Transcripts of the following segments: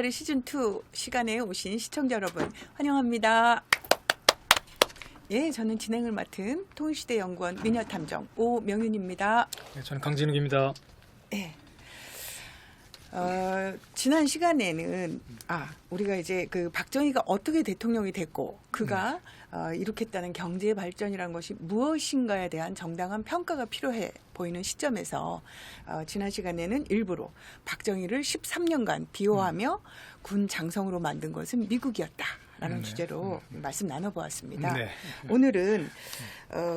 다큐멘터리 시즌2 시간에 오신 시청자 여러분 환영합니다. 예, 저는 진행을 맡은 통일시대연구원 미녀탐정 오명윤입니다. 네, 저는 강진욱입니다. 예. 지난 시간에는 우리가 이제 그 박정희가 어떻게 대통령이 됐고 그가 일으켰다는 경제 발전이라는 것이 무엇인가에 대한 정당한 평가가 필요해 보이는 시점에서 지난 시간에는 일부러 박정희를 13년간 비호하며 군 장성으로 만든 것은 미국이었다라는 주제로 말씀 나눠보았습니다. 네. 오늘은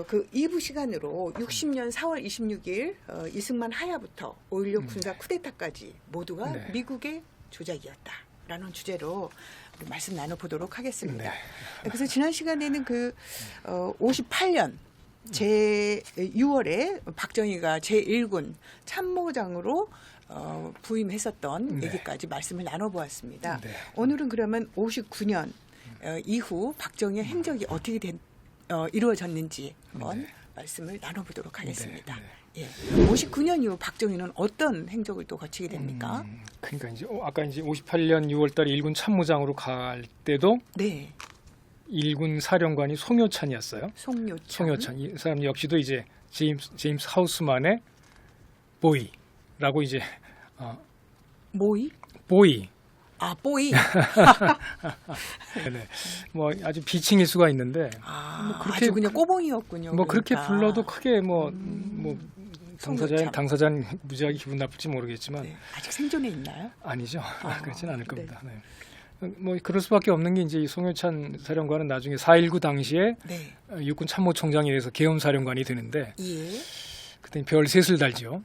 그 2부 시간으로 60년 4월 26일 이승만 하야부터 5.16 군사 쿠데타까지 모두가 미국의 조작이었다라는 주제로 우리 말씀 나눠보도록 하겠습니다. 그래서 지난 시간에는 그 58년 제 6월에 박정희가 제1군 참모장으로 부임했었던 얘기까지 말씀을 나눠보았습니다. 오늘은 그러면 59년 이후 박정희의 행적이 어떻게 이루어졌는지 한번 말씀을 나눠보도록 하겠습니다. 예. 59년 이후 박정희는 어떤 행적을 또 거치게 됩니까? 그러니까 이제 아까 이제 58년 6월달에 일군 참모장으로 갈 때도 네. 일군 사령관이 송효찬이었어요. 송효찬. 이 사람 역시도 이제 제임스 하우스만의 보이라고 이제 모이? 보이. 보이. 네. 뭐 아주 비칭일 수가 있는데 뭐 그렇게 아주 그냥 꼬봉이었군요. 뭐 그러니까. 그렇게 불러도 크게 뭐 당사자는 무지하게 기분 나쁠지 모르겠지만 아직 생존해 있나요? 아니죠. 그렇지는 않을 겁니다. 네. 뭐 그럴 수밖에 없는 게 이제 이 송효찬 사령관은 나중에 4.19 당시에 육군 참모총장에 의해서 계엄사령관이 되는데 그때 별 셋을 달죠.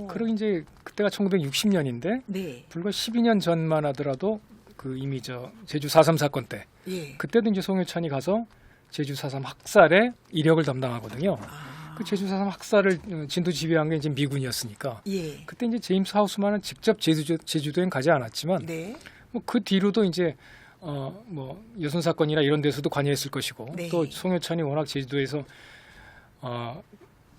그리고 이제 그때가 1960년인데 불과 12년 전만 하더라도 그 이미 제주 4.3 사건 때 그때도 이제 송효찬이 가서 제주 4.3 학살의 이력을 담당하거든요. 그 제주 4.3 학살을 진도 지휘한 게 이제 미군이었으니까 그때 이제 제임스 하우스만은 직접 제주도엔 가지 않았지만 뭐 그 뒤로도 이제 뭐 여순 사건이나 이런 데서도 관여했을 것이고 또 송효찬이 워낙 제주도에서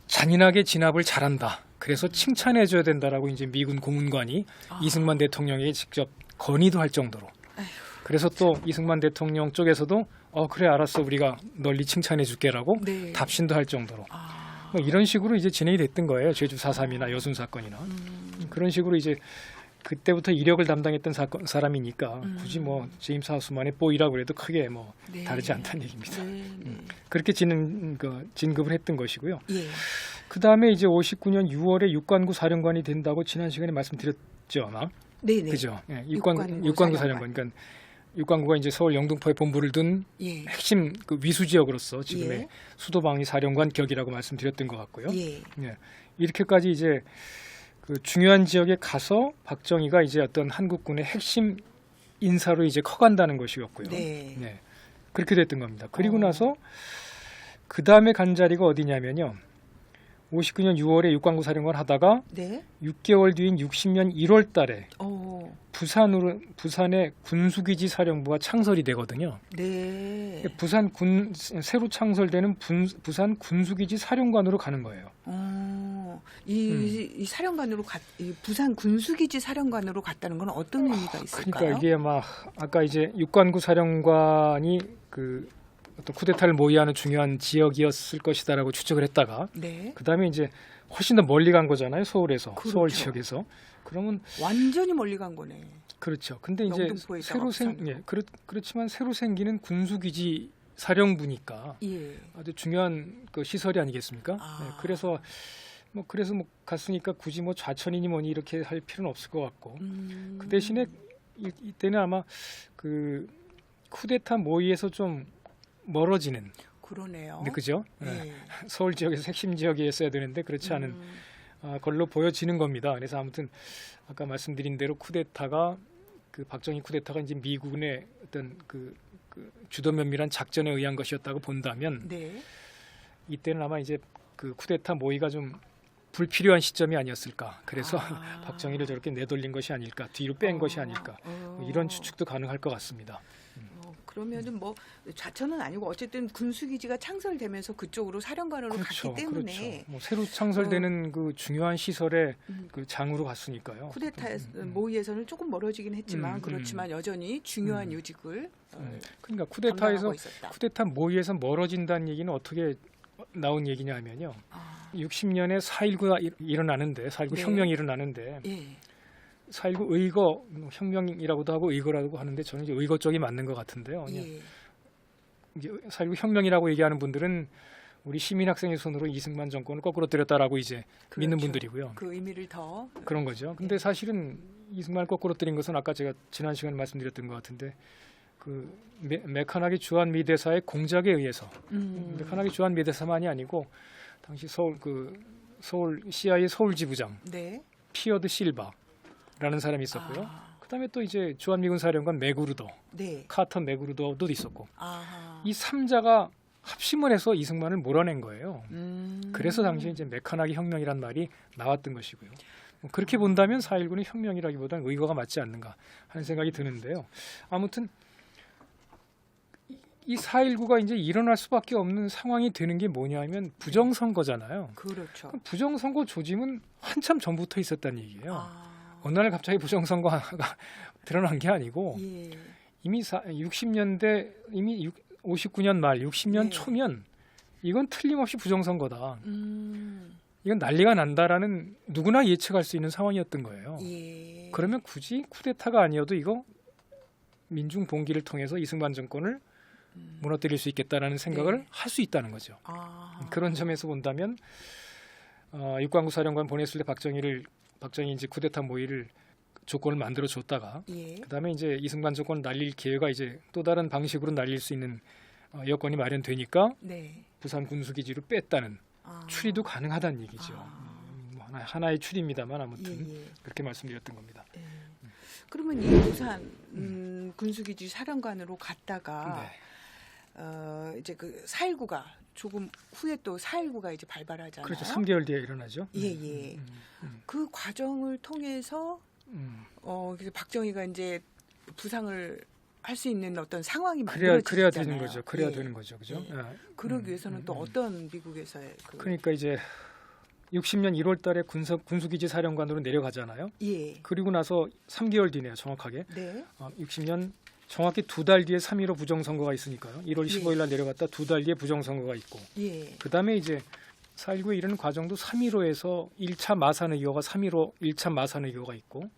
잔인하게 진압을 잘한다. 그래서 칭찬해줘야 된다라고 이제 미군 고문관이 이승만 대통령에게 직접 건의도 할 정도로. 그래서 또 이승만 대통령 쪽에서도 그래 알았어 우리가 널리 칭찬해줄게라고 답신도 할 정도로. 뭐 이런 식으로 이제 진행이 됐던 거예요. 제주 4.3이나 여순 사건이나 그런 식으로 이제 그때부터 이력을 담당했던 사람이니까 굳이 뭐 제임스 하우스만의 보이라고 해도 크게 뭐 다르지 않다는 얘기입니다. 그렇게 진급을 했던 것이고요. 그 다음에 이제 59년 6월에 육관구 사령관이 된다고 지난 시간에 말씀드렸죠, 아마. 그죠? 육관구 사령관. 그러니까 육관구가 이제 서울 영등포에 본부를 둔 핵심 그 위수 지역으로서 지금의 수도방위 사령관 격이라고 말씀드렸던 것 같고요. 이렇게까지 이제 그 중요한 지역에 가서 박정희가 이제 어떤 한국군의 핵심 인사로 이제 커간다는 것이었고요. 그렇게 됐던 겁니다. 그리고 나서 그 다음에 간 자리가 어디냐면요. 59년 6월에 육관구 사령관 하다가 6개월 뒤인 60년 1월 달에 부산의 군수기지 사령부가 창설이 되거든요. 새로 창설되는 부산 군수기지 사령관으로 가는 거예요. 이 사령관으로 부산 군수기지 사령관으로 갔다는 건 어떤 의미가 있을까요? 그러니까 이게 아까 이제 육관구 사령관이 그 어떤 쿠데타를 모의하는 중요한 지역이었을 것이다라고 추측을 했다가 그다음에 이제 훨씬 더 멀리 간 거잖아요. 서울에서. 서울 지역에서. 그러면 완전히 멀리 간 거네. 그렇죠. 근데 이제 그렇지만 새로 생기는 군수기지 사령부니까 아주 중요한 그 시설이 아니겠습니까? 그래서 갔으니까 굳이 뭐 좌천이니 뭐니 이렇게 할 필요는 없을 것 같고 그 대신에 이때는 아마 그 쿠데타 모의에서 좀 멀어지는. 그러네요. 그죠? 서울 지역에서 핵심 지역이었어야 되는데 그렇지 않은 걸로 보여지는 겁니다. 그래서 아무튼 아까 말씀드린 대로 그 박정희 쿠데타가 이제 미군의 어떤 그 주도 면밀한 작전에 의한 것이었다고 본다면 이때는 아마 이제 그 쿠데타 모의가 좀 불필요한 시점이 아니었을까. 그래서 박정희를 저렇게 내돌린 것이 아닐까. 뒤로 뺀 것이 아닐까. 이런 추측도 가능할 것 같습니다. 그러면은 뭐 좌천은 아니고 어쨌든 군수기지가 창설되면서 그쪽으로 사령관으로 그렇죠, 갔기 때문에 그렇죠. 뭐 새로 창설되는 그 중요한 시설의 음. 그 장으로 갔으니까요. 쿠데타 모의에서는 조금 멀어지긴 했지만 그렇지만 여전히 중요한 요직을 그러니까 담당하고 있었다. 쿠데타 모의에서 멀어진다는 얘기는 어떻게 나온 얘기냐면요. 60년에 4.19가 일어나는데 4.19 네. 혁명이 일어나는데 예. 4.19 의거 혁명이라고도 하고 의거라고 하는데 저는 이제 의거 쪽이 맞는 것 같은데요. 예. 이제 4.19 혁명이라고 얘기하는 분들은 우리 시민학생의 손으로 이승만 정권을 거꾸로 때렸다라고 이제 믿는 그렇죠. 분들이고요. 그 의미를 더 그런 거죠. 근데 사실은 이승만을 거꾸로 때린 것은 아까 제가 지난 시간에 말씀드렸던 것 같은데 그 메카나기 주한 미대사의 공작에 의해서 메카나기 주한 미대사만이 아니고 당시 서울 CIA 서울 지부장 네. 피어드 실바라는 사람이 있었고요. 그다음에 또 이제 주한미군 사령관 메그루더, 네. 카터 메그루더도 있었고 아하. 이 3자가 합심을 해서 이승만을 몰아낸 거예요. 음. 그래서 당시에 이제 메카나기 혁명이란 말이 나왔던 것이고요. 뭐 그렇게 본다면 4.19는 혁명이라기보다는 의거가 맞지 않는가 하는 생각이 드는데요. 아무튼 이 4.19가 이제 일어날 수밖에 없는 상황이 되는 게 뭐냐면 부정선거잖아요. 그렇죠. 부정선거 조짐은 한참 전부터 있었다는 얘기예요. 아. 어느 날 갑자기 부정선거가 드러난 게 아니고 예. 이미 60년대 이미 59년 말 60년 네. 초면 이건 틀림없이 부정선거다. 음. 이건 난리가 난다라는 누구나 예측할 수 있는 상황이었던 거예요. 예. 그러면 굳이 쿠데타가 아니어도 이거 민중 봉기를 통해서 이승만 정권을 무너뜨릴 수 있겠다라는 생각을 네. 할 수 있다는 거죠. 아. 그런 점에서 본다면 육관구 사령관 보냈을 때 박정희 이제 쿠데타 모의를 조건을 만들어 줬다가 예. 그다음에 이제 이승만 정권을 날릴 기회가 이제 또 다른 방식으로 날릴 수 있는 여건이 마련되니까 네. 부산 군수기지로 뺐다는 아. 추리도 가능하다는 얘기죠. 뭐 하나의 추리입니다만 예, 아무튼 예. 그렇게 말씀드렸던 겁니다. 예. 그러면 이 부산 군수기지 사령관으로 갔다가 네. 이제 그 4.19가 조금 후에 또 4.19가 이제 발발하잖아요. 그렇죠. 3개월 뒤에 일어나죠. 예. 그 과정을 통해서 그래서 박정희가 이제 부상을 할 수 있는 어떤 상황이 그래야 만들어지잖아요. 되는 거죠. 그래야 예. 되는 거죠. 그죠? 예. 예. 그러기 위해서는 또 어떤 미국에서의 그러니까 이제 60년 1월 달에 군수기지 사령관으로 내려가잖아요. 예. 그리고 나서 3개월 뒤네요. 정확하게. 네. 60년 정확히 2달 뒤에 3.15 부정선거가 있으니까요. 1월 예. 15일 날 내려갔다 2달 뒤에 부정선거가 있고 예. 그다음에 이제 4.19에 이르는 과정도 3.15에서 1차 마산 의혹가 3.15 1차 마산 의혹가 있고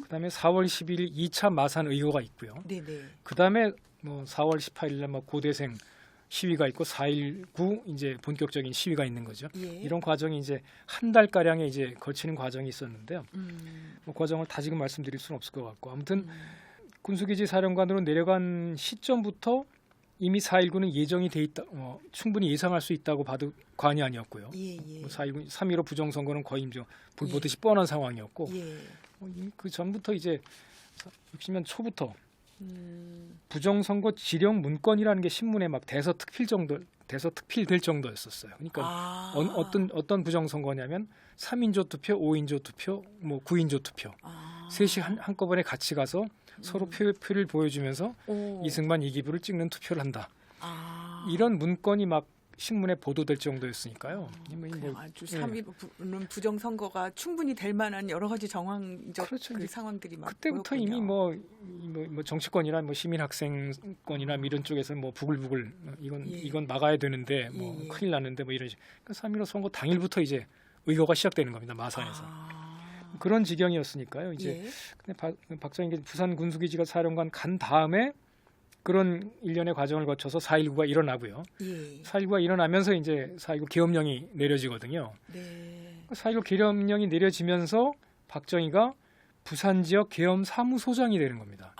그다음에 4월 12일 2차 마산 의혹가 있고요. 네네. 그다음에 뭐 4월 18일 날 뭐 고대생 시위가 있고 4.19 이제 본격적인 시위가 있는 거죠. 예. 이런 과정이 이제 한 달 가량에 이제 거치는 과정이 있었는데요. 뭐 과정을 다 지금 말씀드릴 수는 없을 것 같고 아무튼 군수기지 사령관으로 내려간 시점부터 이미 4.19는 예정이 돼 있다, 충분히 예상할 수 있다고 봐도 과언이 아니었고요. 예. 4.19, 3.15 부정선거는 거의 이제 불 예. 보듯이 뻔한 상황이었고 예. 이미 그 전부터 이제 60년 초부터 음. 부정선거 지령 문건이라는 게 신문에 막 대서특필될 정도였었어요. 그러니까 어떤 부정선거냐면 3인조 투표, 5인조 투표, 뭐 9인조 투표 셋이 한꺼번에 같이 가서 서로 표를 보여주면서 이승만 이기부를 찍는 투표를 한다. 이런 문건이 막 신문에 보도될 정도였으니까요. 그냥 아주 3.15는 부정선거가 충분히 될 만한 여러 가지 정황적 그렇죠. 그 상황들이 막 그때부터 보였군요. 이미 뭐 정치권이나 뭐 시민학생권이나 이런 쪽에서 뭐 부글부글 이건 막아야 되는데 뭐 큰일 났는데 뭐 이런 식으로 그러니까 3.15 선거 당일부터 이제 의거가 시작되는 겁니다. 마산에서. 그런 지경이었으니까요. 이제 근데 박정희 부산 군수기지가 사령관 간 다음에 그런 일련의 과정을 거쳐서 4.19가 일어나고요. 4.19가 일어나면서 이제 4.19 계엄령이 내려지거든요. 4.19 계엄령이 내려지면서 박정희가 부산 지역 계엄 사무소장이 되는 겁니다.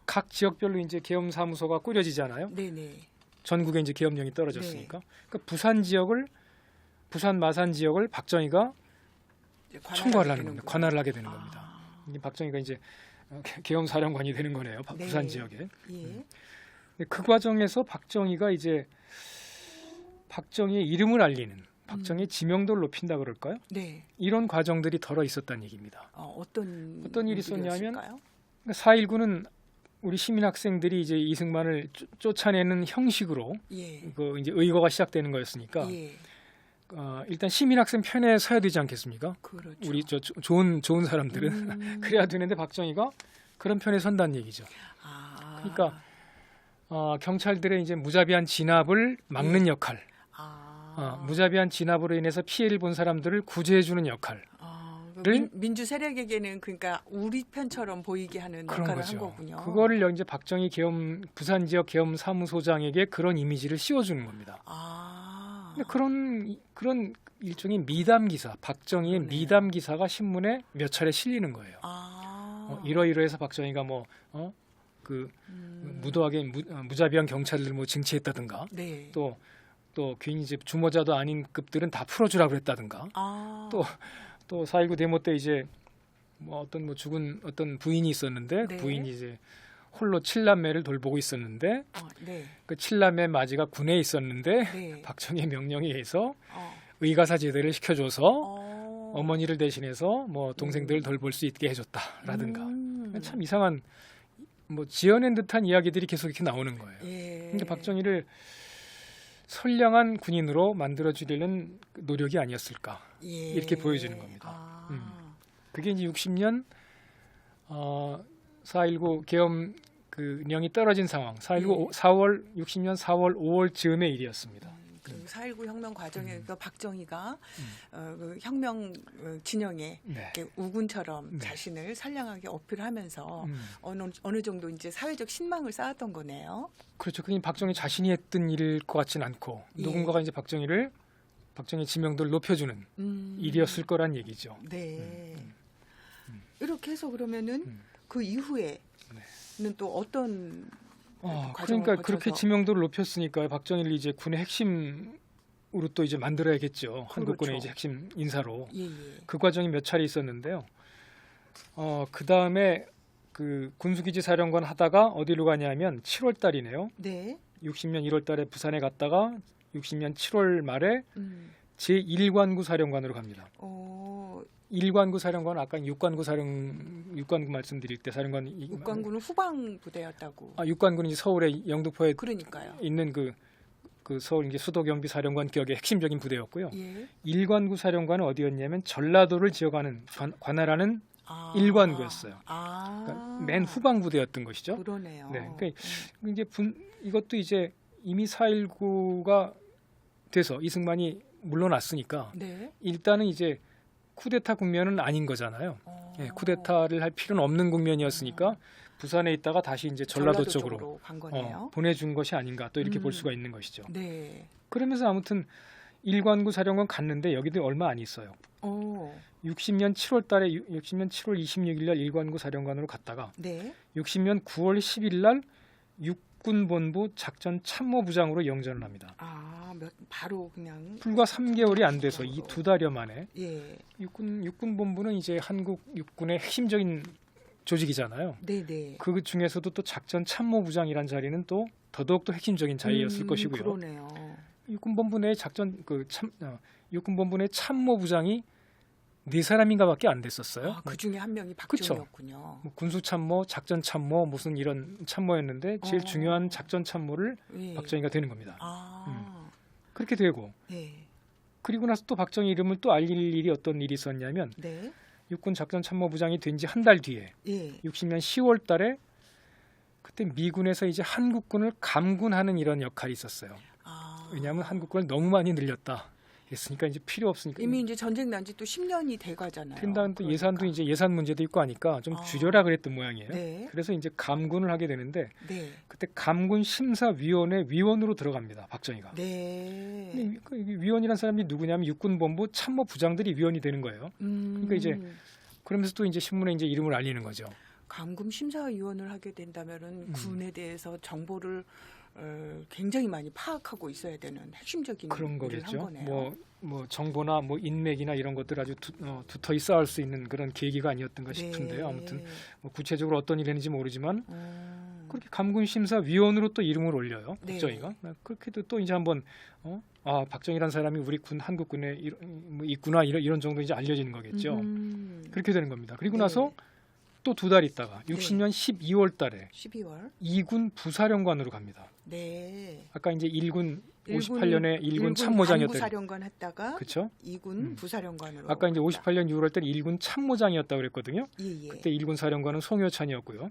각 지역별로 이제 계엄 사무소가 꾸려지잖아요. 전국에 이제 계엄령이 떨어졌으니까. 그러니까 부산 마산 지역을 박정희가 총괄을 하는 겁니다. 관할을 하게 되는 겁니다. 박정희가 이제 계엄 사령관이 되는 거네요. 부산 지역에. 그 과정에서 박정희가 이제 박정희의 이름을 알리는 박정희의 지명도를 높인다 그럴까요? 이런 과정들이 덜어 있었다는 얘기입니다. 어떤 일이 있었냐면 일이었을까요? 4.19는 우리 시민 학생들이 이제 이승만을 쫓아내는 형식으로 예. 그 이제 의거가 시작되는 거였으니까 예. 일단 시민 학생 편에 서야 되지 않겠습니까? 그렇죠. 우리 좋은 사람들은 그래야 되는데 박정희가 그런 편에 선다는 얘기죠. 아. 그러니까 경찰들의 이제 무자비한 진압을 막는 역할, 무자비한 진압으로 인해서 피해를 본 사람들을 구제해주는 역할. 민주 세력에게는 그러니까 우리 편처럼 보이게 하는 그런 역할을 거죠. 한 거군요. 그거를 이제 박정희 부산 지역 계엄 사무소장에게 그런 이미지를 씌워주는 겁니다. 근데 그런 일종의 미담 기사, 박정희의 그러네요. 미담 기사가 신문에 몇 차례 실리는 거예요. 이러이러해서 박정희가 무도하게 무자비한 경찰들 징치했다든가, 네. 또 괜히 이제 주모자도 아닌 급들은 다 풀어주라 그랬다든가, 또 4.19 데모 때 이제 죽은 어떤 부인이 있었는데 네. 부인이 이제 홀로 7남매를 돌보고 있었는데 네. 그 7남매 맞이가 군에 있었는데 네. 박정희의 명령에 의해서 의가사 제대를 시켜줘서 어머니를 대신해서 동생들을 돌볼 수 있게 해줬다라든가 참 이상한 지어낸 듯한 이야기들이 계속 이렇게 나오는 거예요. 예. 근데 박정희를 선량한 군인으로 만들어주려는 노력이 아니었을까 예. 이렇게 보여지는 겁니다. 그게 이제 60년 4.19 계엄 령이 떨어진 상황, 4.19 60년 4월 5월 즈음의 일이었습니다. 그 4.19 혁명 과정에 박정희가 그 혁명 진영에 네. 이렇게 우군처럼 네. 자신을 선량하게 어필하면서 어느 정도 이제 사회적 신망을 쌓았던 거네요. 그렇죠. 그게 박정희 자신이 했던 일일 것 같지는 않고 누군가가 이제 박정희 지명도를 높여주는 일이었을 거란 얘기죠. 네. 이렇게 해서 그러면은 그 이후에는 또 어떤 그러니까 그렇게 지명도를 높였으니까 박정희를 이제 군의 핵심으로 또 이제 만들어야겠죠. 한국군의 이제 핵심 인사로. 예. 그 과정이 몇 차례 있었는데요. 그 다음에 그 군수기지 사령관 하다가 어디로 가냐면 7월 달이네요. 네. 60년 1월 달에 부산에 갔다가 60년 7월 말에 제1관구 사령관으로 갑니다. 1관구 사령관 아까 6관구 말씀드릴 때 사령관 6관구는 후방 부대였다고. 6관구는 이제 서울의 영등포에 그러니까요. 있는 그 서울 이제 수도 경비 사령관 격의 핵심적인 부대였고요. 예. 1관구 사령관은 어디였냐면 전라도를 지어가는 관할하는 1관구였어요. 그러니까 맨 후방 부대였던 것이죠. 그러네요. 네. 그러니까 이제 이것도 이제 이미 4.19가 돼서 이승만이 물러났으니까 네. 일단은 이제 쿠데타 국면은 아닌 거잖아요. 예, 쿠데타를 할 필요는 없는 국면이었으니까 부산에 있다가 다시 이제 전라도 쪽으로 간 거네요. 보내준 것이 아닌가 또 이렇게 볼 수가 있는 것이죠. 네. 그러면서 아무튼 1관구 사령관 갔는데 여기도 얼마 안 있어요. 60년 7월 달에 60년 7월 26일 날 1관구 사령관으로 갔다가 네. 60년 9월 10일 날 육군본부 작전 참모부장으로 영전을 합니다. 바로 그냥 불과 3개월이 안 돼서 이 2달여 만에 예. 육군본부는 이제 한국 육군의 핵심적인 조직이잖아요. 네네. 그 중에서도 또 작전 참모부장이란 자리는 또 더더욱 또 핵심적인 자리였을 것이고요. 그러네요. 육군본부 내 육군본부 내 참모부장이 4사람인가밖에 안 됐었어요. 그 중에 한 명이 박정희였군요. 군수참모, 작전참모 무슨 이런 참모였는데 제일 중요한 작전참모를 박정희가 되는 겁니다. 그렇게 되고 그리고 나서 또 박정희 이름을 또 알릴 일이 어떤 일이 있었냐면 육군 작전참모부장이 된 지 한 달 뒤에 60년 10월 달에 그때 미군에서 이제 한국군을 감군하는 이런 역할이 있었어요. 왜냐하면 한국군을 너무 많이 늘렸다. 했으니까 이제 필요 없으니까 이미 이제 전쟁 난 지 또 10년이 돼 가잖아요. 된다는 또 예산도 이제 예산 문제도 있고 하니까 좀 줄여라 그랬던 모양이에요. 네. 그래서 이제 감군을 하게 되는데 그때 감군 심사위원회 위원으로 들어갑니다. 박정희가. 네. 위원이라는 사람이 누구냐면 육군본부 참모부장들이 위원이 되는 거예요. 그러니까 이제 그러면서 또 이제 신문에 이제 이름을 알리는 거죠. 감금 심사위원을 하게 된다면은 군에 대해서 정보를 굉장히 많이 파악하고 있어야 되는 핵심적인 그런 일을 거겠죠. 한 거네요. 뭐 정보나 뭐 인맥이나 이런 것들 아주 두터이 쌓을 수 있는 그런 계기가 아니었던가 싶은데요. 아무튼 뭐 구체적으로 어떤 일을 했는지 모르지만 그렇게 감군심사위원으로 또 이름을 올려요. 박정희가. 그렇게도 또 이제 한번 박정희라는 사람이 우리 한국군에 있구나 이런 정도 이제 알려지는 거겠죠. 그렇게 되는 겁니다. 그리고 나서 또 2달 있다가 60년 12월 달에 12월. 2군 부사령관으로 갑니다. 네. 아까 이제 1군 58년에 1군 참모장이었다. 부사령관 했다가 그렇죠? 2군 부사령관으로. 아까 이제 갔다. 58년 6월 달에 1군 참모장이었다고 그랬거든요. 예, 예. 그때 1군 사령관은 송효찬이었고요.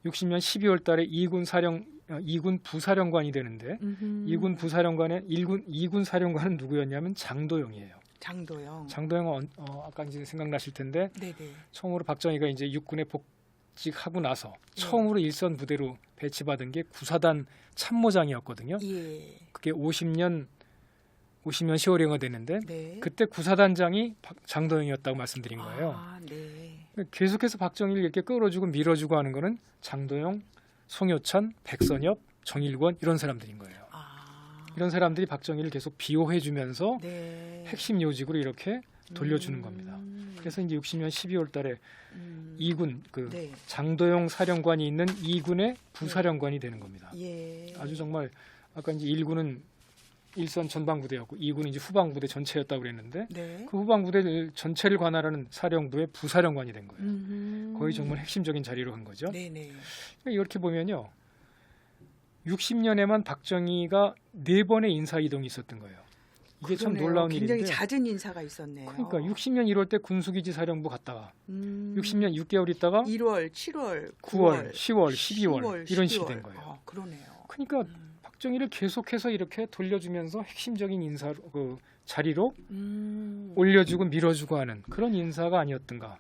60년 12월 달에 2군 부사령관이 되는데 2군 부사령관의 2군 사령관은 누구였냐면 장도영이에요. 장도영. 장도영은 아까 이제 생각나실 텐데 네네. 처음으로 박정희가 이제 육군에 복직하고 나서 예. 처음으로 일선 부대로 배치받은 게 구사단 참모장이었거든요. 예. 그게 50년 10월경가 됐는데 네. 그때 구사단장이 장도영이었다고 말씀드린 거예요. 아, 네. 계속해서 박정희를 이렇게 끌어주고 밀어주고 하는 거는 장도영, 송효찬, 백선엽, 정일권 이런 사람들인 거예요. 이런 사람들이 박정희를 계속 비호해주면서 네. 핵심 요직으로 이렇게 돌려주는 겁니다. 그래서 이제 60년 12월 달에 2군 네. 장도영 사령관이 있는 2군의 부사령관이 되는 겁니다. 예. 아주 정말 아까 이제 1군은 일선 전방부대였고 2군은 이제 후방부대 전체였다고 그랬는데 네. 그 후방부대 전체를 관할하는 사령부의 부사령관이 된 거예요. 거의 정말 핵심적인 자리로 한 거죠. 네네. 그러니까 이렇게 보면요. 60년에만 박정희가 4번의 인사 이동이 있었던 거예요. 이게 참 그러네요. 놀라운 굉장히 일인데. 잦은 인사가 있었네요. 그러니까 60년 1월 때 군수기지 사령부 갔다가 60년 6개월 있다가 1월, 7월, 9월, 10월, 12월 이런 식이 된 거예요. 아, 그러네요. 그러니까 박정희를 계속해서 이렇게 돌려주면서 핵심적인 인사 자리로 올려주고 밀어주고 하는 그런 인사가 아니었던가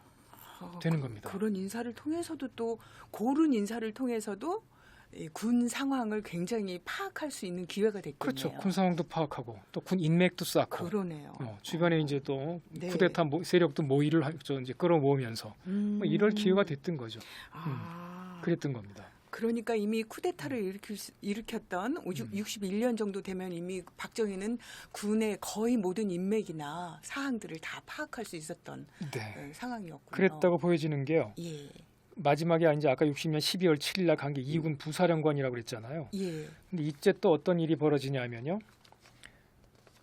되는 겁니다. 그런 인사를 통해서도 또 고른 인사를 통해서도 이 군 상황을 굉장히 파악할 수 있는 기회가 됐겠네요. 그렇죠. 군 상황도 파악하고 또 군 인맥도 쌓고 그러네요. 주변에 이제 또 네. 쿠데타 세력도 모의를 이제 끌어모으면서 뭐 이럴 기회가 됐던 거죠. 아, 그랬던 겁니다. 그러니까 이미 쿠데타를 일으켰던 61년 정도 되면 이미 박정희는 군의 거의 모든 인맥이나 사항들을 다 파악할 수 있었던 네. 상황이었군요. 그랬다고 보여지는 게요. 예. 마지막에 이제 아까 60년 12월 7일 날 간 게 2군 부사령관이라고 그랬잖아요. 예. 근데 이때 또 어떤 일이 벌어지냐면요.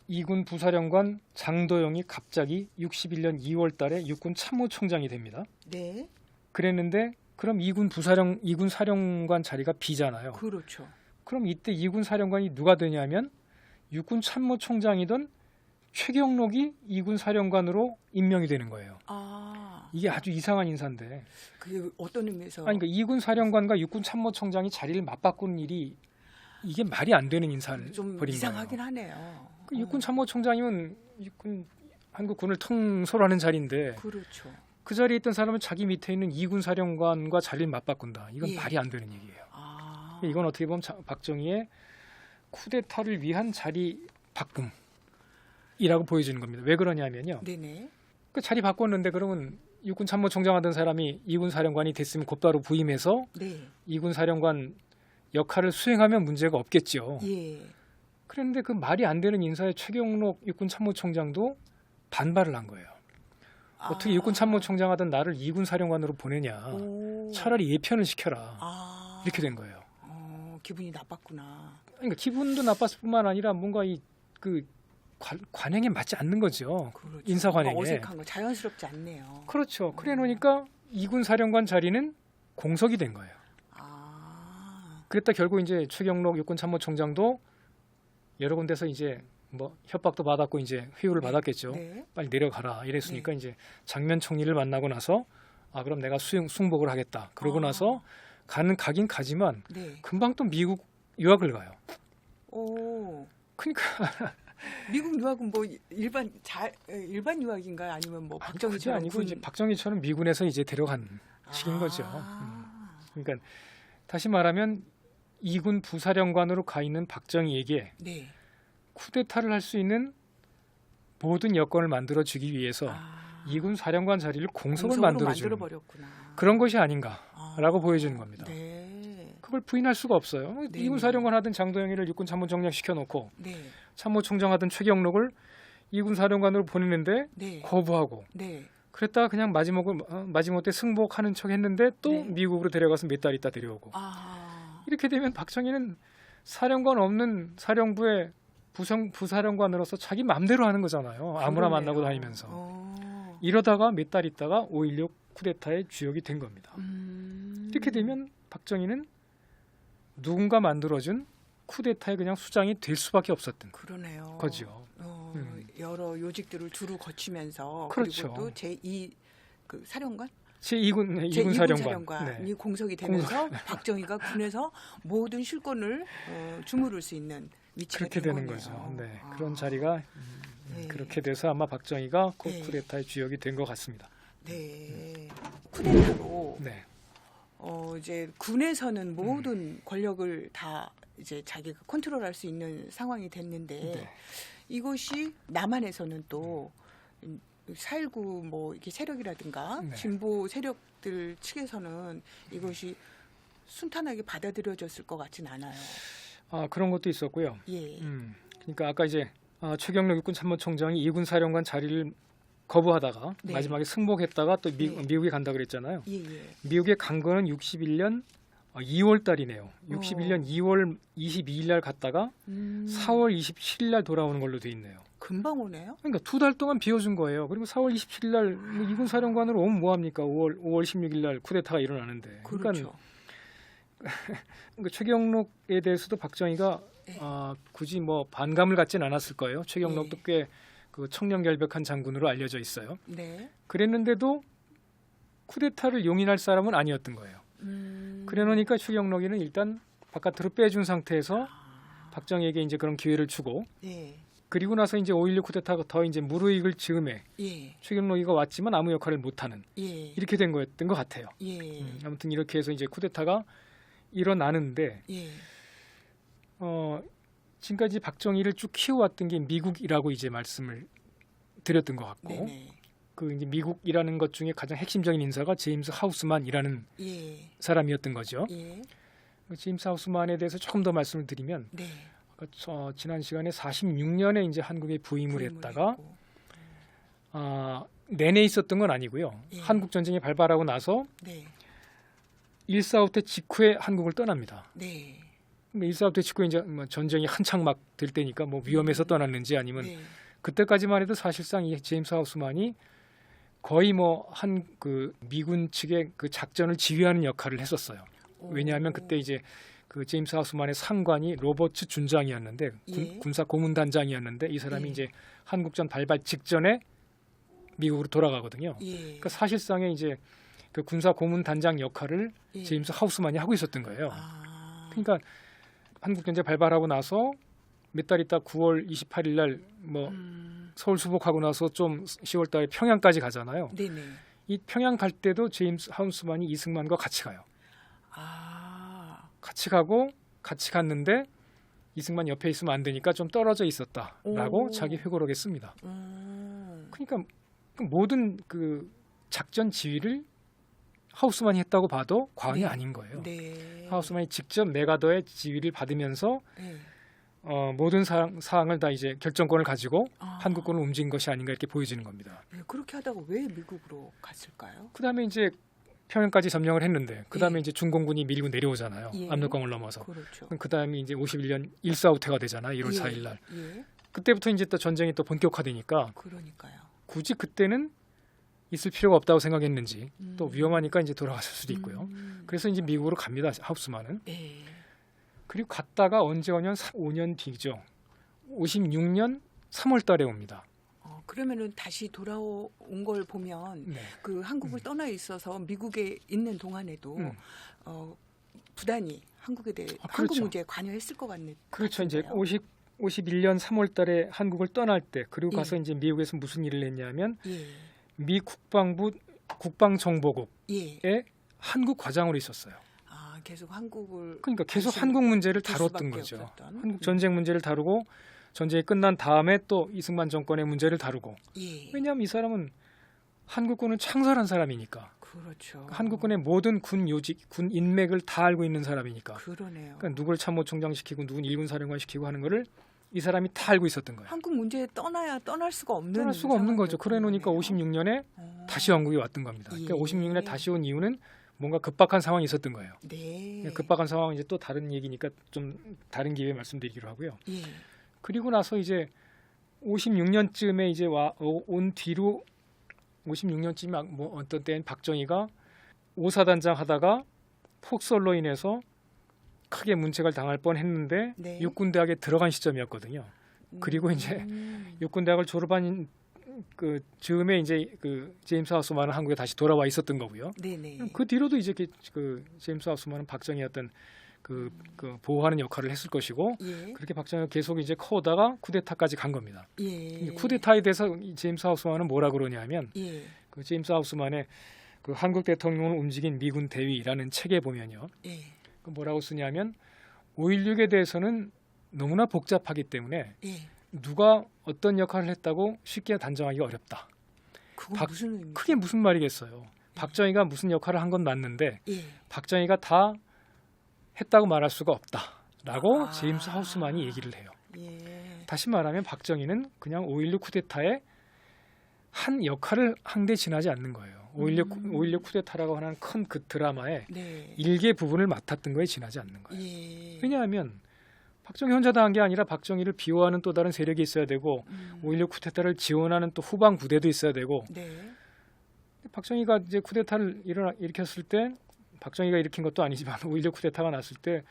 2군 부사령관 장도영이 갑자기 61년 2월 달에 육군 참모총장이 됩니다. 네. 그랬는데 그럼 2군 사령관 자리가 비잖아요. 그렇죠. 그럼 이때 2군 사령관이 누가 되냐면 육군 참모총장이던 최경록이 2군 사령관으로 임명이 되는 거예요. 아, 이게 아주 이상한 인사인데. 그게 어떤 의미에서? 아니, 그러니까 2군 사령관과 육군 참모총장이 자리를 맞바꾸는 일이 이게 말이 안 되는 인사를 좀 벌인 이상하긴 거예요. 하네요. 그 육군 참모총장이면 한국군을 통솔하는 자리인데 그렇죠. 그 자리에 있던 사람은 자기 밑에 있는 2군 사령관과 자리를 맞바꾼다. 이건 예. 말이 안 되는 얘기예요. 아, 이건 어떻게 보면 박정희의 쿠데타를 위한 자리 바꿈이라고 보여지는 겁니다. 왜 그러냐면요. 네네. 그 자리 바꿨는데 그러면 육군 참모총장 하던 사람이 2군 사령관이 됐으면 곧바로 부임해서 네. 2군 사령관 역할을 수행하면 문제가 없겠죠. 예. 그런데 그 말이 안 되는 인사에 최경록 육군 참모총장도 반발을 한 거예요. 어떻게 육군 참모총장 하던 나를 2군 사령관으로 보내냐. 오. 차라리 예편을 시켜라. 아. 이렇게 된 거예요. 기분이 나빴구나. 그러니까 기분도 나빴을 뿐만 아니라 뭔가 그 관행에 맞지 않는 거죠. 그렇죠. 인사 관행에. 어색한 거 자연스럽지 않네요. 그렇죠. 그래 놓으니까 2군 사령관 자리는 공석이 된 거예요. 아. 그랬다 결국 이제 최경록 육군 참모총장도 여러 군데서 이제 뭐 협박도 받았고 이제 회유를 받았겠죠. 네. 빨리 내려가라 이랬으니까 이제 장면 총리를 만나고 나서 그럼 내가 승복을 하겠다. 그러고 나서 가긴 가지만 네. 금방 또 미국 유학을 가요. 오. 그러니까 미국 유학은 뭐 일반 유학인가요? 아니면 뭐 그게 박정희처럼 아니고 군... 이제 박정희처럼 미군에서 이제 데려간 식인 거죠. 그러니까 다시 말하면 2군 부사령관으로 가 있는 박정희에게 네. 쿠데타를 할 수 있는 모든 여건을 만들어 주기 위해서 2군 사령관 자리를 공석을 만들어 주는 버렸구나. 그런 것이 아닌가라고 보여지는 겁니다. 네. 그걸 부인할 수가 없어요. 네. 2군 사령관 하던 장도영이를 육군 참모총장 시켜놓고 네. 참모총장 하던 최경록을 2군 사령관으로 보내는데 네. 거부하고 네. 그랬다가 그냥 마지못해 승복하는 척 했는데 또 네. 미국으로 데려가서 몇 달 있다 데려오고 이렇게 되면 박정희는 사령관 없는 사령부의 부사령관으로서 자기 마음대로 하는 거잖아요. 아무나 그러네요. 만나고 다니면서. 이러다가 몇 달 있다가 5.16 쿠데타의 주역이 된 겁니다. 이렇게 되면 박정희는 누군가 만들어준 쿠데타의 그냥 수장이 될 수밖에 없었던 그러네요. 거죠. 여러 요직들을 두루 거치면서 그렇죠. 그리고 또 제2 그 사령관 제2군 사령관이 네. 공석이 되면서 박정희가 군에서 모든 실권을 주무를 수 있는 위치가 그렇게 된 되는 거네요. 거죠. 네. 그런 자리가 네. 그렇게 돼서 아마 박정희가 네. 쿠데타의 주역이 된 것 같습니다. 네. 쿠데타로 네. 이제 군에서는 모든 권력을 다 이제 자기가 컨트롤할 수 있는 상황이 됐는데 네. 이것이 남한에서는 또 4.19 뭐 이렇게 세력이라든가 네. 진보 세력들 측에서는 이것이 순탄하게 받아들여졌을 것 같진 않아요. 그런 것도 있었고요. 예. 그러니까 아까 이제 최경록 육군 참모총장이 2군 사령관 자리를 거부하다가 네. 마지막에 승복했다가 또 네. 미국에 간다 그랬잖아요. 예. 미국에 간 거는 61년 2월 달이네요. 61년 2월 22일 날 갔다가 4월 27일 날 돌아오는 걸로 돼 있네요. 금방 오네요. 그러니까 2달 동안 비워준 거예요. 그리고 4월 27일 날 2군 사령관으로 오면 뭐 합니까? 5월 16일 날 쿠데타가 일어나는데. 그렇죠. 그러니까 최경록에 대해서도 박정희가 네. 굳이 뭐 반감을 갖진 않았을 거예요. 최경록도 네. 꽤 그 청렴결백한 장군으로 알려져 있어요. 네. 그랬는데도 쿠데타를 용인할 사람은 아니었던 거예요. 그래놓으니까 최경록이는 일단 바깥으로 빼준 상태에서 박정희에게 이제 그런 기회를 주고 예. 그리고 나서 이제 5.16 쿠데타가 더 이제 무르익을 즈음에 예. 최경록이가 왔지만 아무 역할을 못하는 예. 이렇게 된 거였던 것 같아요. 예. 아무튼 이렇게 해서 이제 쿠데타가 일어나는데 예. 지금까지 박정희를 쭉 키워왔던 게 미국이라고 이제 말씀을 드렸던 것 같고 네네. 그 이제 미국이라는 것 중에 가장 핵심적인 인사가 제임스 하우스만이라는 예. 사람이었던 거죠. 예. 제임스 하우스만에 대해서 조금 더 말씀을 드리면 네. 지난 시간에 46년에 이제 한국에 부임을 했다가 했고. 내내 있었던 건 아니고요. 예. 한국 전쟁이 발발하고 나서 네. 1.45 때 직후에 한국을 떠납니다. 네. 1.45 때 직후에 이제 뭐 전쟁이 한창 막 될 때니까 뭐 위험해서 떠났는지 아니면 네. 그때까지만 해도 사실상 이 제임스 하우스만이 거의 뭐 한 그 미군 측의 그 작전을 지휘하는 역할을 했었어요. 왜냐하면 그때 이제 그 제임스 하우스만의 상관이 로버츠 준장이었는데 예. 군사 고문단장이었는데 이 사람이 예. 이제 한국전 발발 직전에 미국으로 돌아가거든요. 예. 그러니까 사실상의 이제 그 군사 고문단장 역할을 예. 제임스 하우스만이 하고 있었던 거예요. 그러니까 그러니까 한국 전쟁 발발하고 나서 몇 달 있다 9월 28일 날 뭐 서울 수복하고 나서 좀 10월 달에 평양까지 가잖아요. 네네. 이 평양 갈 때도 제임스 하우스만이 이승만과 같이 가요. 같이 가고 같이 갔는데 이승만 옆에 있으면 안 되니까 좀 떨어져 있었다라고 오. 자기 회고록에 씁니다. 그러니까 그 모든 그 작전 지휘를 하우스만이 했다고 봐도 과언이 네. 아닌 거예요. 네. 하우스만이 직접 메가더의 지휘를 받으면서 네. 모든 사항을 다 이제 결정권을 가지고 아. 한국군을 움직인 것이 아닌가 이렇게 보여지는 겁니다. 네, 그렇게 하다가 왜 미국으로 갔을까요? 그다음에 이제 평양까지 점령을 했는데 그다음에 예. 이제 중공군이 밀고 내려오잖아요. 예. 압록강을 넘어서. 그렇죠. 그다음에 이제 51년 1.45태가 되잖아요. 1월 예. 4일 날. 예. 그때부터 이제 또 전쟁이 또 본격화되니까 그러니까요. 굳이 그때는 있을 필요가 없다고 생각했는지 또 위험하니까 이제 돌아갔을 수도 있고요. 그래서 이제 미국으로 갑니다. 하우스만은. 예. 그리고 갔다가 언제 오냐면 5년 뒤죠. 56년 3월 달에 옵니다. 그러면은 다시 돌아온 걸 보면 네. 그 한국을 떠나 있어서 미국에 있는 동안에도 부단히 한국에 대해 한국 그렇죠. 문제에 관여했을 것 같네. 그렇죠. 이제 같은데요. 51년 3월 달에 한국을 떠날 때 그리고 예. 가서 이제 미국에서 무슨 일을 했냐면 예. 미 국방부 국방정보국의 예. 한국 과장으로 있었어요. 계속 한국을 그러니까 계속 관심을 한국 문제를 둘 다뤘던 수밖에 거죠. 없었던. 한국 전쟁 문제를 다루고 전쟁이 끝난 다음에 또 이승만 정권의 문제를 다루고 예. 왜냐하면 이 사람은 한국군을 창설한 사람이니까 그렇죠. 한국군의 모든 군 요직, 군 인맥을 다 알고 있는 사람이니까 그러네요. 그러니까 누굴 참모총장 시키고 누군 일군 사령관 시키고 하는 거를 이 사람이 다 알고 있었던 거예요. 한국 문제에 떠날 수가 없는 떠날 수가 없는 거죠. 그래 놓으니까 거네요. 56년에 다시 한국에 왔던 겁니다. 그러니까 예. 56년에 다시 온 이유는 뭔가 급박한 상황이 있었던 거예요. 네. 급박한 상황은 이제 또 다른 얘기니까 좀 다른 기회에 말씀드리기로 하고요. 예. 그리고 나서 이제 56년쯤에 이제 온 뒤로 56년쯤 뭐 어떤 때는 박정희가 오사단장 하다가 폭설로 인해서 크게 문책을 당할 뻔했는데 네. 육군대학에 들어간 시점이었거든요. 그리고 이제 육군대학을 졸업한 그 즈음에 이제 그 제임스 하우스만은 한국에 다시 돌아와 있었던 거고요. 네네. 그 뒤로도 이제 그 제임스 하우스만은 박정희 어떤 그 보호하는 역할을 했을 것이고 예. 그렇게 박정희가 계속 이제 커오다가 쿠데타까지 간 겁니다. 예. 쿠데타에 대해서 이 제임스 하우스만은 뭐라 그러냐면 예. 그 제임스 하우스만의 그 한국 대통령을 움직인 미군 대위라는 책에 보면요. 예. 그 뭐라고 쓰냐면 5.16에 대해서는 너무나 복잡하기 때문에 예. 누가 어떤 역할을 했다고 쉽게 단정하기가 어렵다. 그건 무슨 의미죠? 그게 무슨 말이겠어요. 박정희가 무슨 역할을 한 건 맞는데 예. 박정희가 다 했다고 말할 수가 없다라고 아. 제임스 하우스만이 얘기를 해요. 예. 다시 말하면 박정희는 그냥 5.16 쿠데타에 한 역할을 한 데 지나지 않는 거예요. 5.16 쿠데타라고 하는 큰 그 드라마의 네. 일개 부분을 맡았던 거에 지나지 않는 거예요. 예. 왜냐하면 박정희 혼자 당한 게 아니라 박정희를 비호하는 또 다른 세력이 있어야 되고 5.16 쿠데타를 지원하는 또 후방 부대도 있어야 되고 네. 박정희가 이제 쿠데타를 일으켰을 때 박정희가 일으킨 것도 아니지만 5.16 쿠데타가 났을 때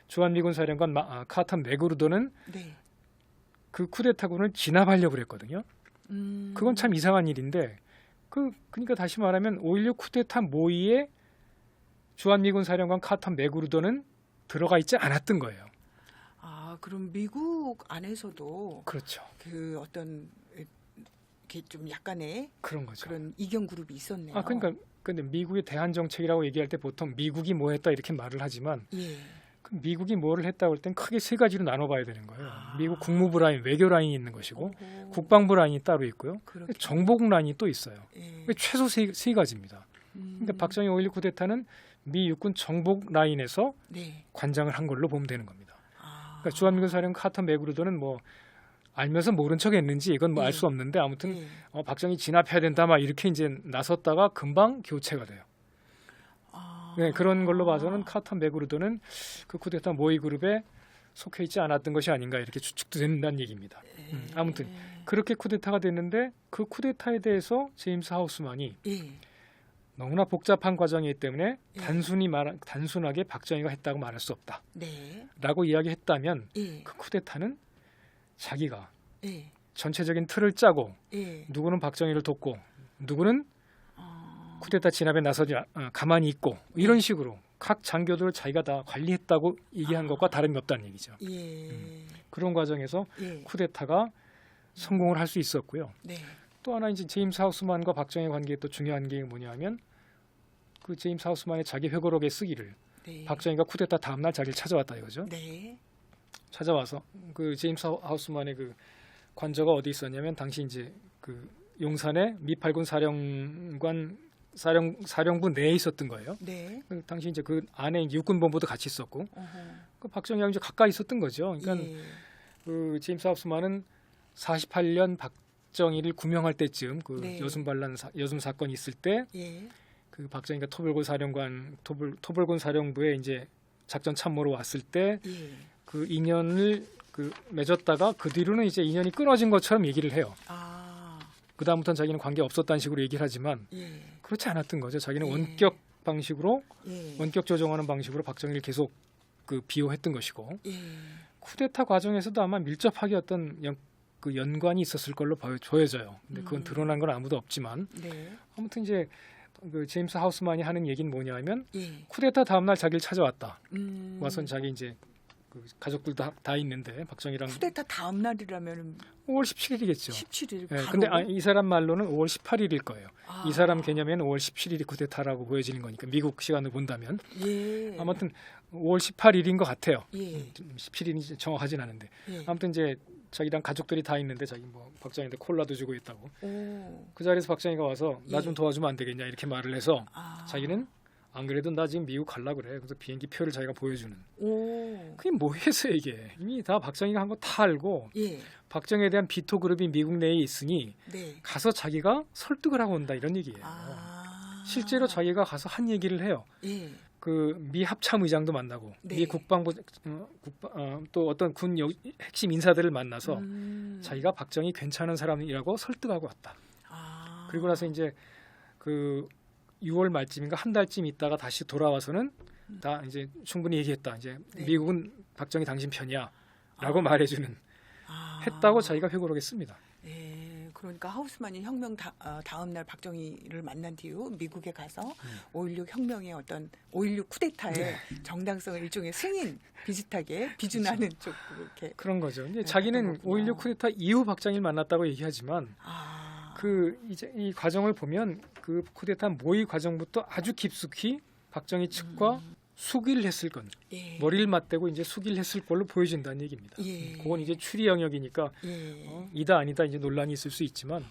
주한미군 사령관 카터 맥그루더는 네. 그 쿠데타군을 진압하려고 그랬거든요. 그건 참 이상한 일인데 그러니까 다시 말하면 5.16 쿠데타 모의에 주한미군 사령관 카터 맥그루더는 들어가 있지 않았던 거예요. 아, 그럼 미국 안에서도 그렇죠. 그 어떤 이렇게 좀 약간의 그런 거죠. 그런 이견 그룹이 있었네요. 그러니까 근데 미국의 대한 정책이라고 얘기할 때 보통 미국이 뭐 했다 이렇게 말을 하지만 예. 그 미국이 뭐를 했다고 할 땐 크게 세 가지로 나눠봐야 되는 거예요. 미국 국무부 라인, 외교 라인이 있는 것이고 오호. 국방부 라인이 따로 있고요. 그렇게. 정보국 라인이 또 있어요. 예. 최소 세 가지입니다. 그러니까 박정희 5.16 쿠데타는 미 육군 정보국 라인에서 네. 관장을 한 걸로 보면 되는 겁니다. 아. 그러니까 주한미군 사령관 카터 맥그루더는 뭐 알면서 모른 척 했는지 이건 뭐 알 수 없는데 아무튼 예. 박정희 진압해야 된다 막 이렇게 이제 나섰다가 금방 교체가 돼요. 아. 네, 그런 걸로 봐서는 카터 맥그루더는 그 쿠데타 모의 그룹에 속해 있지 않았던 것이 아닌가 이렇게 추측도 된다는 얘기입니다. 아무튼 그렇게 쿠데타가 됐는데 그 쿠데타에 대해서 제임스 하우스만이 예. 너무나 복잡한 과정이기 때문에 예. 단순하게 박정희가 했다고 말할 수 네. 없다라고 이야기했다면 예. 그 쿠데타는 자기가 예. 전체적인 틀을 짜고 예. 누구는 박정희를 돕고 누구는 아. 쿠데타 진압에 나서지 가만히 있고 이런 식으로 각 장교들을 자기가 다 관리했다고 얘기한 것과 다름이 없다는 얘기죠. 예. 그런 과정에서 예. 쿠데타가 성공을 할 수 있었고요. 네. 또 하나 이제 제임스 하우스만과 박정희 관계의 또 중요한 게 뭐냐면 그 제임스 하우스만의 자기 회고록에 쓰기를 네. 박정희가 쿠데타 다음 날 자기를 찾아왔다 이거죠. 네. 찾아와서 그 제임스 하우스만의 그 관저가 어디 있었냐면 당시 이제 그 용산의 미8군 사령부 내에 있었던 거예요. 네. 그 당시 이제 그 안에 육군본부도 같이 있었고 어허. 그 박정희랑 이제 가까이 있었던 거죠. 그러니까 예. 그 제임스 하우스만은 48년 박정희를 구명할 때쯤 그 네. 여숨 사건이 있을 때 예. 그 박정희가 토벌군 사령부에 이제 작전 참모로 왔을 때 그 예. 인연을 그 맺었다가 그 뒤로는 이제 인연이 끊어진 것처럼 얘기를 해요. 아. 그 다음부터는 자기는 관계 없었다는 식으로 얘기를 하지만 예. 그렇지 않았던 거죠. 자기는 예. 원격 방식으로 예. 원격 조정하는 방식으로 박정희를 계속 그 비호했던 것이고 예. 쿠데타 과정에서도 아마 밀접하게 어떤 그 연관이 있었을 걸로 보여져요. 근데 그건 드러난 건 아무도 없지만 네. 아무튼 이제 그 제임스 하우스만이 하는 얘기는 뭐냐면 예. 쿠데타 다음 날 자기를 찾아왔다. 음. 와선 자기 이제 그 가족들 다 있는데 박정희랑 쿠데타 다음 날이라면 5월 17일이겠죠. 17일 예, 바로. 근데 이 사람 말로는 5월 18일일 거예요. 아. 이 사람 개념에는 5월 17일이 쿠데타라고 보여지는 거니까 미국 시간으로 본다면 예. 아무튼 5월 18일인 것 같아요. 예. 17일인지 정확하진 않은데 예. 아무튼 이제 자기랑 가족들이 다 있는데 자기 뭐 박정희한테 콜라도 주고 있다고 오. 그 자리에서 박정희가 와서 나 좀 예. 도와주면 안 되겠냐 이렇게 말을 해서 아. 자기는 안 그래도 나 지금 미국 갈라 그래. 그래서 비행기 표를 자기가 보여주는. 오. 그게 뭐겠어 이게. 이미 다 박정희가 한 거 다 알고 예. 박정희에 대한 비토 그룹이 미국 내에 있으니 네. 가서 자기가 설득을 하고 온다 이런 얘기예요. 아. 실제로 자기가 가서 한 얘기를 해요. 예. 그 미 합참 의장도 만나고 네. 미 국방부 또 어떤 군 핵심 인사들을 만나서 자기가 박정희 괜찮은 사람이라고 설득하고 왔다. 아. 그리고 나서 이제 그 6월 말쯤인가 한 달쯤 있다가 다시 돌아와서는 다 이제 충분히 얘기했다. 이제 네. 미국은 박정희 당신 편이야라고 말해주는 했다고 자기가 회고록 했습니다. 예, 그러니까 하우스만이 혁명 다음 날 박정희를 만난 뒤후 미국에 가서 5.16 혁명의 어떤 5.16 쿠데타의 네. 정당성을 일종의 승인 비슷하게 비준하는 쪽으로 이렇게 그런 거죠. 이제 네, 자기는 그렇군요. 5.16 쿠데타 이후 박정희를 만났다고 얘기하지만 그 이제 이 과정을 보면 그 쿠데타 모의 과정부터 아주 깊숙이 박정희 측과 수기를 했을 건 예. 머리를 맞대고 이제 수기를 했을 걸로 보여진다는 얘기입니다. 예. 그건 이제 추리 영역이니까 예. 이다 아니다 이제 논란이 있을 수 있지만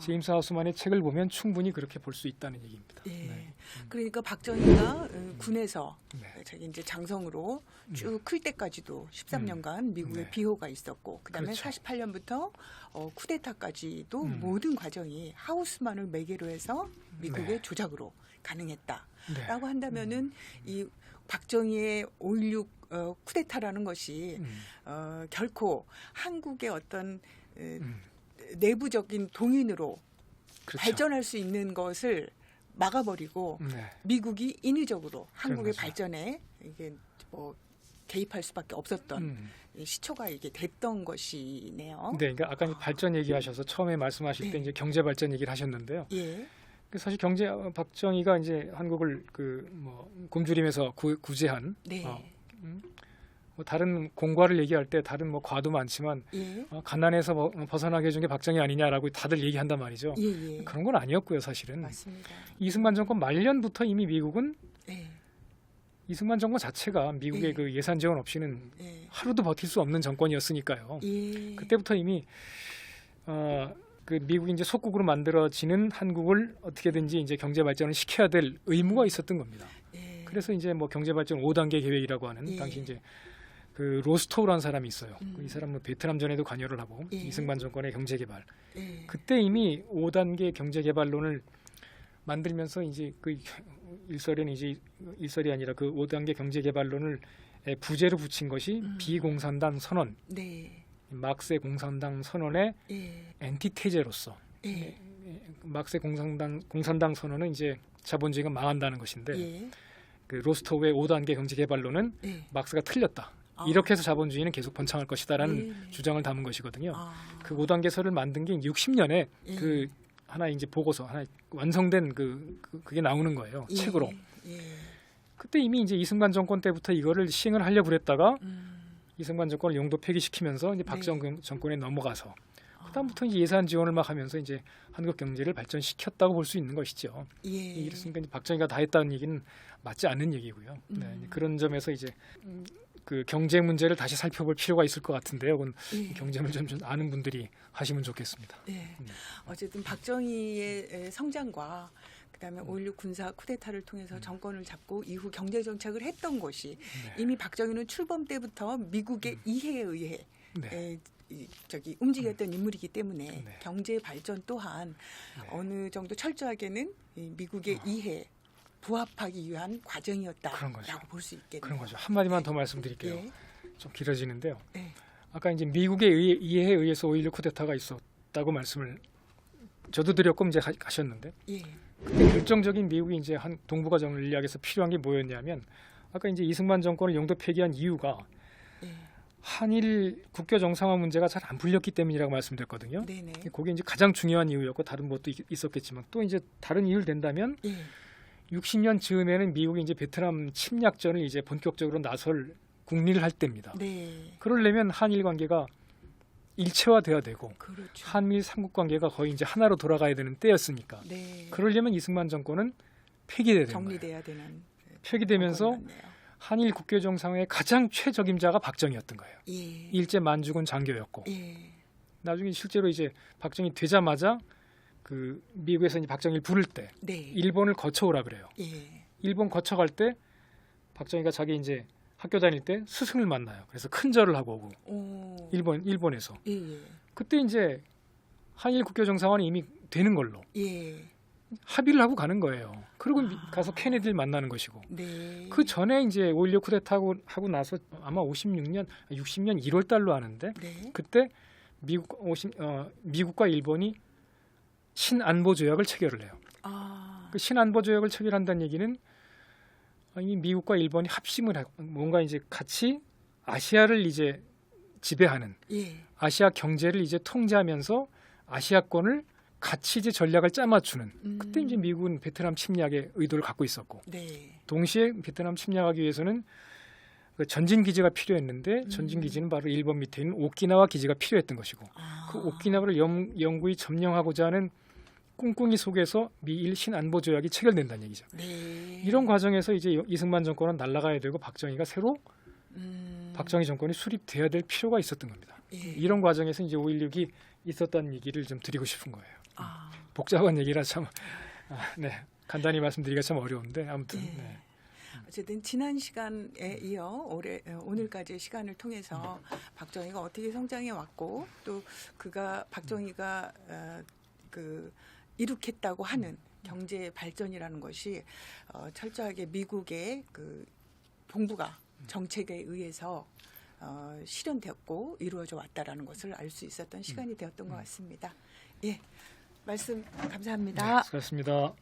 제임스 하우스만의 책을 보면 충분히 그렇게 볼 수 있다는 얘기입니다. 예. 네. 그러니까 박정희가 군에서 네. 자기 이제 장성으로 쭉 클 때까지도 13년간 미국의 네. 비호가 있었고 그다음에 그렇죠. 48년부터 쿠데타까지도 음. 모든 과정이 하우스만을 매개로 해서 미국의 네. 조작으로 가능했다. 네. 라고 한다면은 이 박정희의 5.16 쿠데타라는 것이 결코 한국의 어떤 내부적인 동인으로 그렇죠. 발전할 수 있는 것을 막아버리고 네. 미국이 인위적으로 한국의 거죠. 발전에 이게 뭐 개입할 수밖에 없었던 이 시초가 이게 됐던 것이네요. 네, 그러니까 아까 이제 발전 얘기하셔서 처음에 말씀하실 때 네. 이제 경제 발전 얘기를 하셨는데요. 예, 사실 경제 박정희가 이제 한국을 그 뭐 굶주림에서 구제한 네, 뭐 다른 공과를 얘기할 때 다른 뭐 과도 많지만 예, 가난에서 벗어나게 해준 게 박정희 아니냐라고 다들 얘기한단 말이죠. 예, 예. 그런 건 아니었고요, 사실은. 맞습니다. 이승만 정권 말년부터 이미 미국은 예, 이승만 정권 자체가 미국의 예. 그 예산 지원 없이는 예, 하루도 버틸 수 없는 정권이었으니까요. 예. 그때부터 이미 그 미국이 이제 속국으로 만들어지는 한국을 어떻게든지 이제 경제 발전을 시켜야 될 의무가 있었던 겁니다. 예. 그래서 이제 뭐 경제 발전 5단계 계획이라고 하는 예. 당시 이제 그 로스토우라는 사람이 있어요. 이 사람은 베트남 전에도 관여를 하고 예. 이승만 정권의 경제 개발. 예. 그때 이미 5단계 경제 개발론을 만들면서 이제 그 일설에는 이제 일설이 아니라 그 5단계 경제 개발론을 부제로 붙인 것이 비공산당 선언, 네, 막스의 공산당 선언의 예, 엔티테제로서 예, 막스의 공산당 선언은 이제 자본주의가 망한다는 것인데 예, 그 로스토우의 5단계 경제 개발론은 예. 막스가 틀렸다. 아. 이렇게 해서 자본주의는 계속 번창할 것이다라는 네. 주장을 담은 것이거든요. 아. 그 5단계서를 만든 게 60년에 예. 그 하나의 이제 보고서, 하나 완성된 그게 나오는 거예요. 예. 책으로. 예. 그때 이미 이제 이승만 정권 때부터 이거를 시행을 하려고 그랬다가 음. 이승만 정권을 용도 폐기시키면서 이제 박정희 정권에 넘어가서 그다음부터 이제 예산 지원을 막 하면서 이제 한국 경제를 발전시켰다고 볼 수 있는 것이죠. 예. 이랬으니까 이제 박정희가 다 했다는 얘기는 맞지 않는 얘기고요. 네, 그런 점에서 이제 그 경제 문제를 다시 살펴볼 필요가 있을 것 같은데요. 그건 예. 경제 문제 좀 아는 분들이 하시면 좋겠습니다. 예. 어쨌든 박정희의 성장과 그다음에 5.16 군사 쿠데타를 통해서 정권을 잡고 이후 경제 정책을 했던 것이 이미 박정희는 출범 때부터 미국의 이해에 의해 네. 움직였던 인물이기 때문에 네. 경제 발전 또한 어느 정도 철저하게는 이 미국의 이해 부합하기 위한 그런 거죠. 과정이었다라고 볼 수 있겠네요. 그런 거죠. 한 마디만 더 말씀드릴게요. 예. 좀 길어지는데요. 예. 아까 이제 미국의 이해에 의해서 5.16 쿠데타가 있었다고 말씀을 저도 드렸고 이제 가셨는데 예. 그때 결정적인 미국이 이제 한 동북아 전략에서 필요한 게 뭐였냐면 아까 이제 이승만 정권을 용도 폐기한 이유가 예. 한일 국교 정상화 문제가 잘 안 풀렸기 때문이라고 말씀드렸거든요. 네네. 그게 이제 가장 중요한 이유였고 다른 것도 있었겠지만 또 이제 다른 이유를 댄다면 예. 60년 즈음에는 미국이 이제 베트남 침략전을 이제 본격적으로 나설 국리를 할 때입니다. 네. 그러려면 한일 관계가 일체화돼야 되고 그렇죠. 한미 삼국 관계가 거의 이제 하나로 돌아가야 되는 때였으니까. 네. 그러려면 이승만 정권은 폐기돼야 되는 거예요. 정리돼야 되는 폐기되면서 정권이 맞네요. 한일 국교 정상회의 가장 최적임자가 박정희였던 거예요. 예. 일제 만주군 장교였고 예. 나중에 실제로 이제 박정희 되자마자 그 미국에서 이제 박정희를 부를 때 네. 일본을 거쳐오라 그래요. 예. 일본 거쳐갈 때 박정희가 자기 이제 학교 다닐 때 스승을 만나요. 그래서 큰 절을 하고 오고 오. 일본에서 예. 예. 그때 이제 한일 국교 정상회는 이미 되는 걸로 예. 합의를 하고 가는 거예요. 그리고 가서 케네디를 만나는 것이고 네. 그 전에 이제 5.16 쿠데타 하고 나서 아마 60년 1월 달로 하는데 네. 그때 미국과 일본이 신안보 조약을 체결을 해요. 그 신안보 조약을 체결한다는 얘기는 이 미국과 일본이 합심을 하고 뭔가 이제 같이 아시아를 이제 지배하는 예. 아시아 경제를 이제 통제하면서 아시아권을 같이 이제 전략을 짜맞추는 그때 이제 미국은 베트남 침략의 의도를 갖고 있었고 네. 동시에 베트남 침략하기 위해서는 그 전진 기지가 필요했는데 전진 기지는 바로 일본 밑에 있는 오키나와 기지가 필요했던 것이고 그 오키나와를 영구히 점령하고자 하는 꿍꿍이 속에서 미일 신안보 조약이 체결된다는 얘기죠. 네. 이런 과정에서 이제 이승만 정권은 날아가야 되고 박정희가 새로 박정희 정권이 수립돼야 될 필요가 있었던 겁니다. 예. 이런 과정에서 이제 5.16이 있었다는 얘기를 좀 드리고 싶은 거예요. 아. 복잡한 얘기라 참 네, 간단히 말씀드리기가 참 어려운데 아무튼 예. 네. 어쨌든 지난 시간에 이어 오늘까지의 시간을 통해서 박정희가 어떻게 성장해 왔고 또 그가 박정희가 그 이룩했다고 하는 경제 발전이라는 것이 철저하게 미국의 그 동북아 정책에 의해서 실현되었고 이루어져 왔다라는 것을 알 수 있었던 시간이 되었던 것 같습니다. 예, 말씀 감사합니다. 네, 수고하셨습니다.